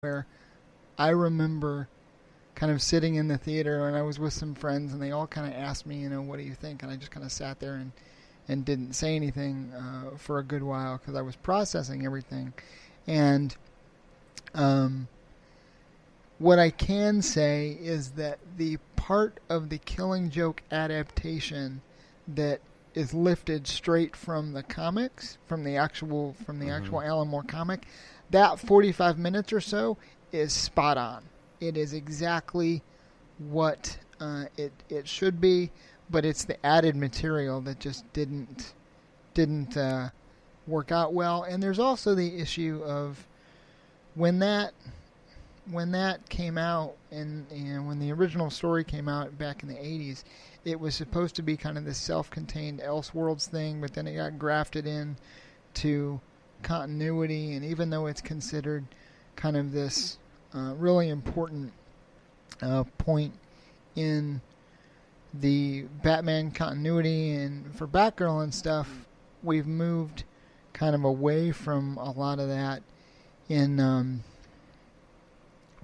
where I remember kind of sitting in the theater and I was with some friends and they all kind of asked me, what do you think? And I just kind of sat there and didn't say anything for a good while because I was processing everything. And what I can say is that the part of the Killing Joke adaptation that is lifted straight from the comics, from the actual Alan Moore comic, that 45 minutes or so is spot on. It is exactly what it should be, but it's the added material that just didn't work out well. And there's also the issue of when that came out, and when the original story came out back in the 80s, it was supposed to be kind of this self-contained Elseworlds thing, but then it got grafted in to continuity, and even though it's considered kind of this really important point in the Batman continuity and for Batgirl and stuff, we've moved kind of away from a lot of that in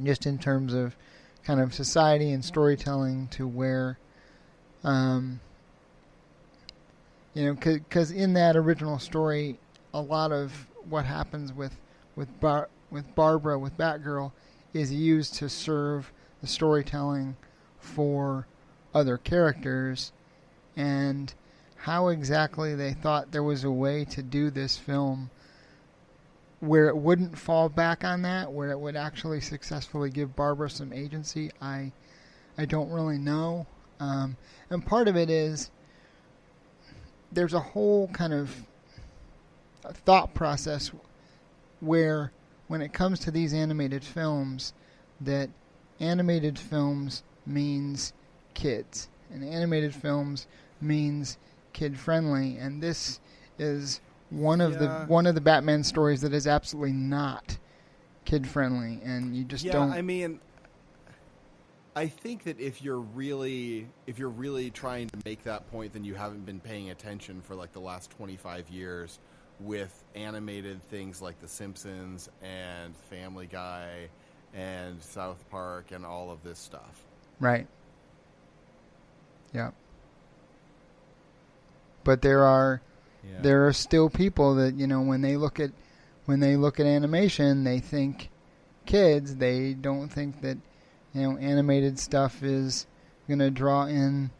just in terms of kind of society and storytelling, to where because in that original story, a lot of what happens with Barbara, with Batgirl, is used to serve the storytelling for other characters. And how exactly they thought there was a way to do this film where it wouldn't fall back on that, where it would actually successfully give Barbara some agency, I don't really know. And part of it is there's a whole kind of thought process where when it comes to these animated films, that animated films means kids, and animated films means kid friendly, and this is one of the Batman stories that is absolutely not kid friendly, and you just don't. I mean, I think that if you're really trying to make that point, then you haven't been paying attention for like the last 25 years with animated things like The Simpsons and Family Guy and South Park and all of this stuff. Right. Yeah. But there are still people that, when they look at animation, they think kids. They don't think that animated stuff is going to draw in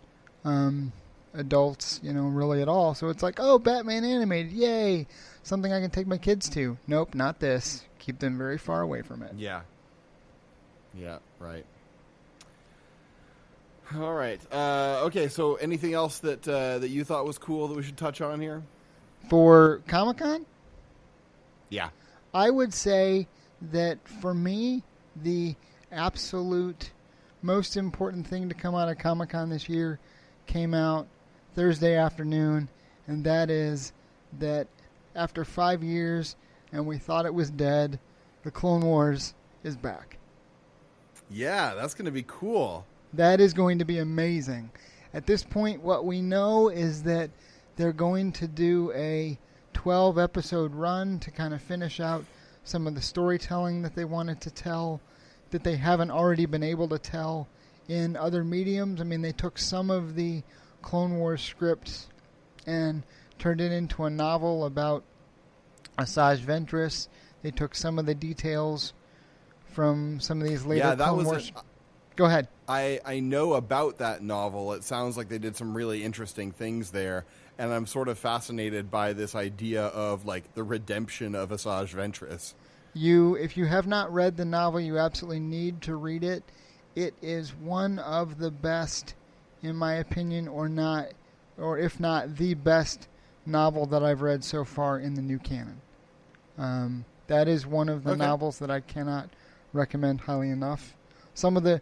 adults, really at all. So it's like, oh, Batman animated, yay, something I can take my kids to. Nope, not this. Keep them very far away from it. Yeah. Yeah, right. All right. Okay, so anything else that you thought was cool that we should touch on here? For Comic-Con? Yeah. I would say that for me, the absolute most important thing to come out of Comic-Con this year came out Thursday afternoon, and that is that after 5 years and we thought it was dead, the Clone Wars is back. Yeah, that's going to be cool. That is going to be amazing. At this point, what we know is that they're going to do a 12-episode run to kind of finish out some of the storytelling that they wanted to tell that they haven't already been able to tell in other mediums. I mean, they took some of the Clone Wars scripts and turned it into a novel about Asajj Ventress. They took some of the details from some of these later Clone Wars. Go ahead. I know about that novel. It sounds like they did some really interesting things there, and I'm sort of fascinated by this idea of like the redemption of Asajj Ventress. If you have not read the novel, you absolutely need to read it. It is one of the best, in my opinion, or if not the best novel that I've read so far in the new canon. That is one of the novels that I cannot recommend highly enough. Some of the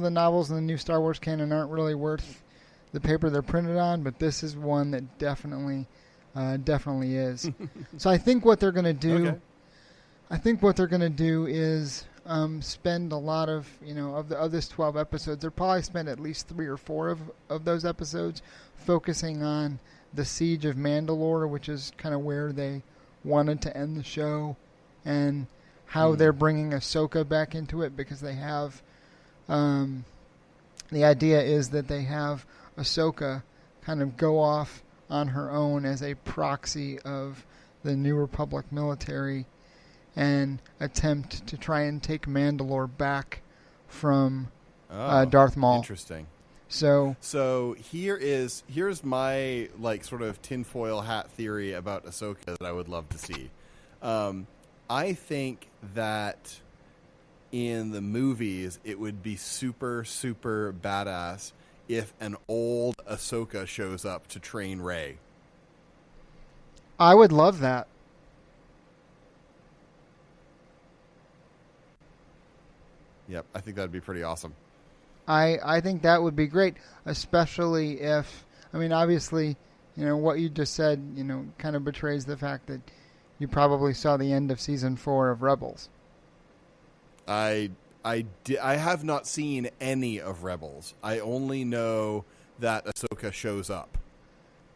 novels in the new Star Wars canon aren't really worth the paper they're printed on, but this is one that definitely is. So I think what they're going to do. Okay. I think what they're going to do is spend a lot of, of this 12 episodes. They'll probably spend at least 3 or 4 of those episodes focusing on the Siege of Mandalore, which is kind of where they wanted to end the show, and how they're bringing Ahsoka back into it, because they have the idea is that they have Ahsoka kind of go off on her own as a proxy of the New Republic military and attempt to try and take Mandalore back from Darth Maul. Interesting. So here's my like sort of tinfoil hat theory about Ahsoka that I would love to see. I think that in the movies it would be super, super badass if an old Ahsoka shows up to train Rey. I would love that. Yep, I think that'd be pretty awesome. I think that would be great, especially if, I mean, obviously, what you just said, kind of betrays the fact that you probably saw the end of season 4 of Rebels. I have not seen any of Rebels. I only know that Ahsoka shows up.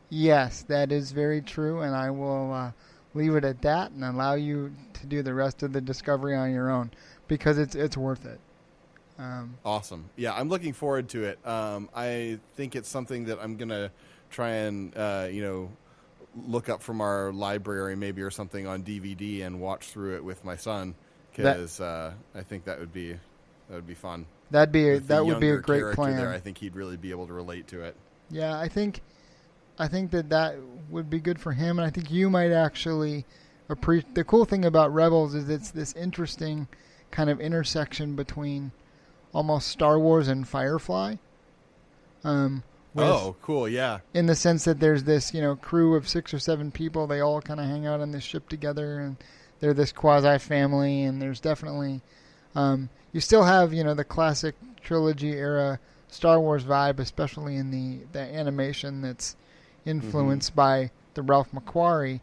Yes, that is very true, and I will leave it at that and allow you to do the rest of the discovery on your own, because it's worth it. Awesome. Yeah, I'm looking forward to it. I think it's something that I'm going to try and, look up from our library maybe or something on DVD and watch through it with my son, because I think that would be fun. That would be a great plan. There, I think he'd really be able to relate to it. Yeah, I think that would be good for him, and I think you might actually appreciate. The cool thing about Rebels is it's this interesting kind of intersection between almost Star Wars and Firefly. Cool, yeah. In the sense that there's this, crew of 6 or 7 people. They all kind of hang out on this ship together, and they're this quasi-family, and there's definitely... you still have, the classic trilogy-era Star Wars vibe, especially in the animation that's influenced by the Ralph McQuarrie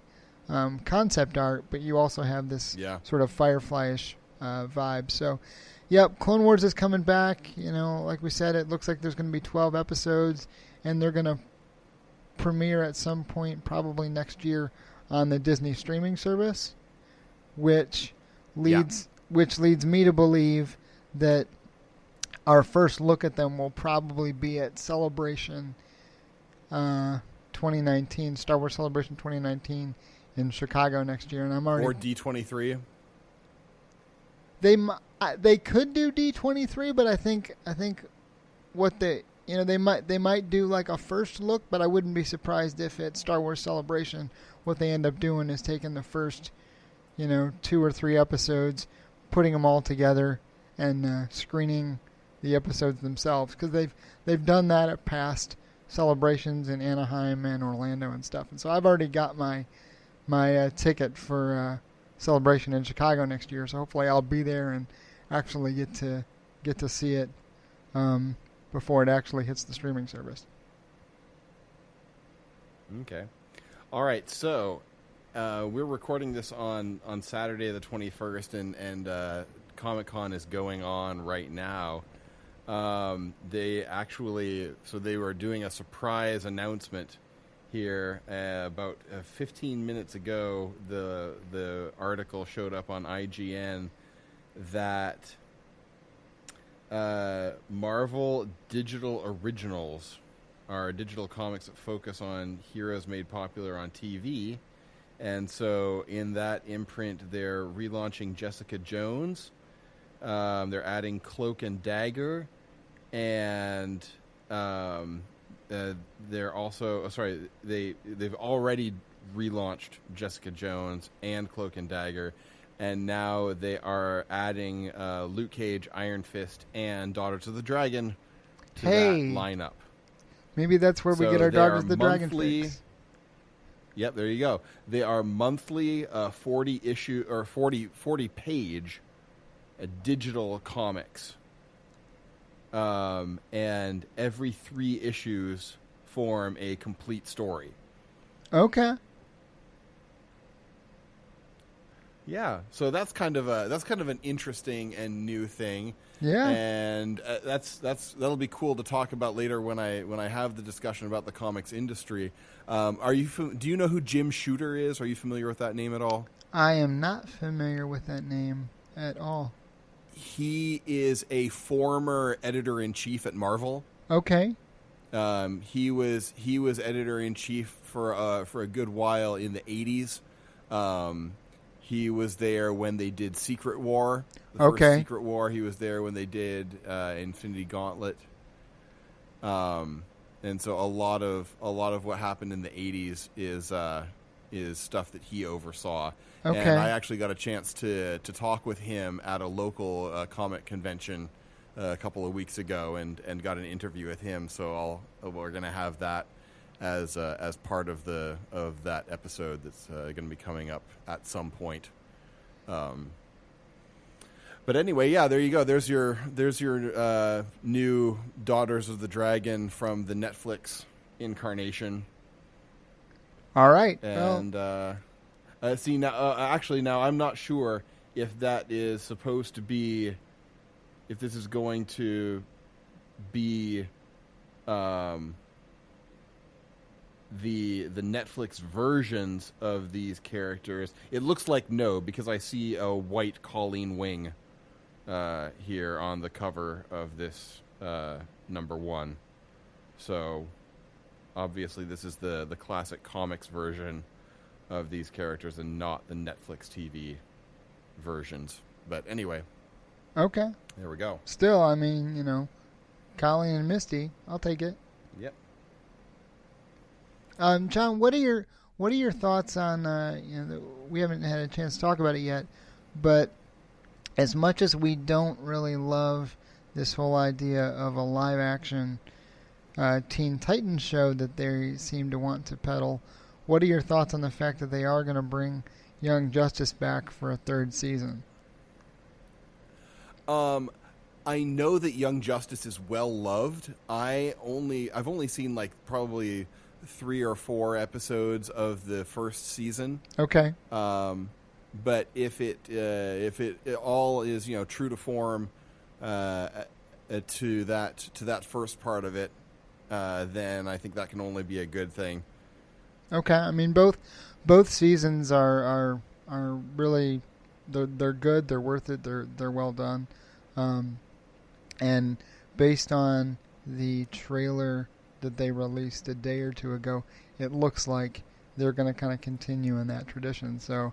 concept art, but you also have this sort of Firefly-ish vibe. So, yep, Clone Wars is coming back. Like we said, it looks like there's going to be 12 episodes, and they're going to premiere at some point, probably next year, on the Disney streaming service, which leads me to believe that our first look at them will probably be at Celebration 2019, Star Wars Celebration 2019 in Chicago next year, and I'm already... Or D23. They could do D23, but I think what they might do like a first look, but I wouldn't be surprised if at Star Wars Celebration what they end up doing is taking the first 2 or 3 episodes, putting them all together, and screening the episodes themselves, because they've done that at past celebrations in Anaheim and Orlando and stuff. And so I've already got my ticket for Celebration in Chicago next year, so hopefully I'll be there and actually get to see it before it actually hits the streaming service. Okay. All right, so we're recording this on Saturday the 21st, and Comic-Con is going on right now. They were doing a surprise announcement here about 15 minutes ago. The article showed up on IGN that Marvel Digital Originals are digital comics that focus on heroes made popular on TV. And so in that imprint, they're relaunching Jessica Jones. They're adding Cloak and Dagger, and they're also they've already relaunched Jessica Jones and Cloak and Dagger, and now they are adding Luke Cage, Iron Fist, and Daughters of the Dragon to that lineup. Maybe that's where we get our Daughters of the Dragon fix. Yep, there you go. They are monthly 40 page digital comics. And every 3 issues form a complete story. Okay. Yeah, so that's kind of an interesting and new thing. Yeah, and that'll be cool to talk about later when I have the discussion about the comics industry. Do you know who Jim Shooter is? Are you familiar with that name at all? I am not familiar with that name. at all? He is a former editor-in-chief at Marvel. Okay. He was editor-in-chief for a good while in the 80s. He was there when they did Secret War. The first Secret War. He was there when they did Infinity Gauntlet. And so a lot of what happened in the 80s is stuff that he oversaw. Okay. And I actually got a chance to talk with him at a local comic convention a couple of weeks ago, and got an interview with him. So we're going to have that as part of that episode that's going to be coming up at some point. But anyway, yeah, there you go. There's your new Daughters of the Dragon from the Netflix incarnation. All right. And see now, actually, now I'm not sure if that is supposed to be, if this is going to be the Netflix versions of these characters. It looks like no, because I see a white Colleen Wing here on the cover of this number 1. So obviously this is the classic comics version of these characters and not the Netflix TV versions. But anyway. Okay. There we go. Still, I mean, Colleen and Misty, I'll take it. Yep. John, what are your thoughts on we haven't had a chance to talk about it yet, but as much as we don't really love this whole idea of a live action Teen Titans show that they seem to want to peddle, what are your thoughts on the fact that they are going to bring Young Justice back for a 3rd season? I know that Young Justice is well loved. I've only seen like probably 3 or 4 episodes of the first season. Okay. But if it all is true to form to that first part of it, then I think that can only be a good thing. Okay. I mean both seasons are really they're good. They're worth it. They're well done. And based on the trailer that they released a day or two ago, it looks like they're going to kind of continue in that tradition. So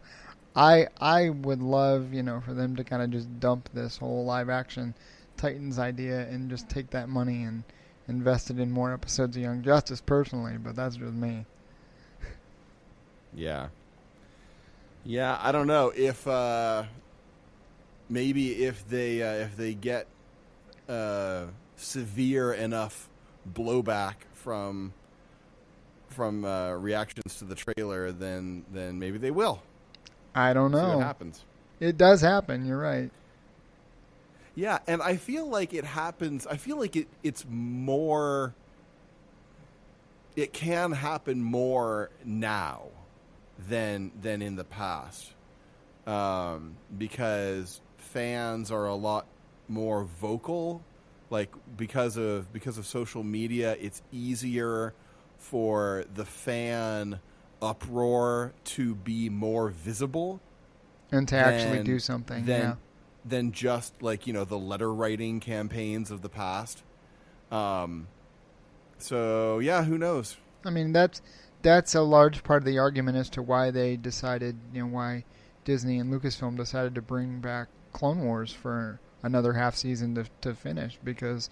I would love, for them to kind of just dump this whole live action Titans idea and just take that money and invest it in more episodes of Young Justice personally, but that's just me. Yeah. Yeah, I don't know if maybe if they get severe enough blowback from reactions to the trailer, then maybe they will. I don't know. See what happens. It does happen. You're right. Yeah, and I feel like it happens. I feel like it's more. It can happen more now than in the past, because fans are a lot more vocal. Like because of social media, it's easier for the fan uproar to be more visible and to actually do something. Than just like the letter writing campaigns of the past. So yeah, who knows? I mean that's a large part of the argument as to why they decided, why Disney and Lucasfilm decided to bring back Clone Wars for another half season to finish, because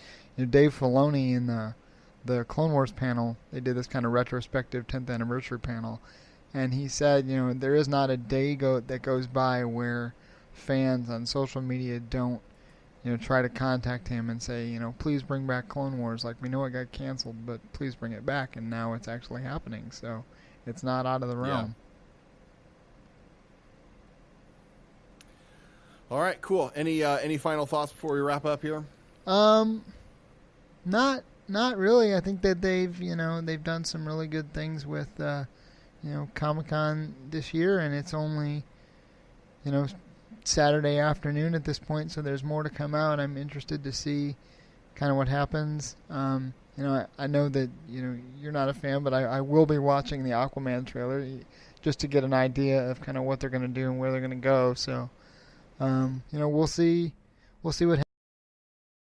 Dave Filoni in the Clone Wars panel, they did this kind of retrospective 10th anniversary panel, and he said, there is not a day that goes by where fans on social media don't try to contact him and say, please bring back Clone Wars. Like, we know it got canceled, but please bring it back. And now it's actually happening. So it's not out of the realm. Yeah. All right, cool. Any final thoughts before we wrap up here? Not really. I think that they've done some really good things with Comic-Con this year, and it's only Saturday afternoon at this point, so there's more to come out. I'm interested to see kind of what happens. I know that you're not a fan, but I will be watching the Aquaman trailer just to get an idea of kind of what they're going to do and where they're going to go. So We'll see what